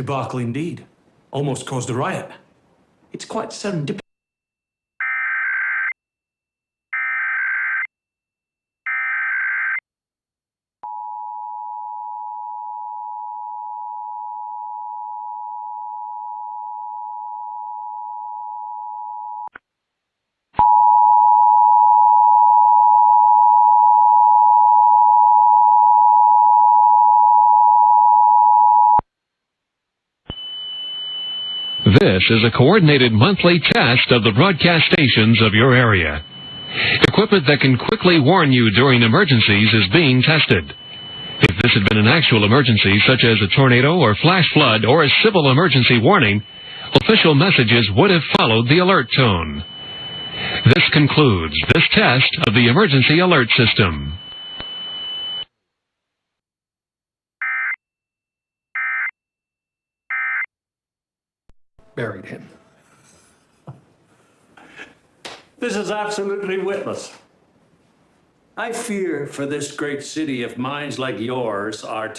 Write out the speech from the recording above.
Debacle indeed. Almost caused a riot. It's quite serendipitous. This is a coordinated monthly test of the broadcast stations of your area. Equipment that can quickly warn you during emergencies is being tested. If this had been an actual emergency, such as a tornado or flash flood or a civil emergency warning, official messages would have followed the alert tone. This concludes this test of the emergency alert system. Buried him. This is absolutely witless. I fear for this great city if minds like yours are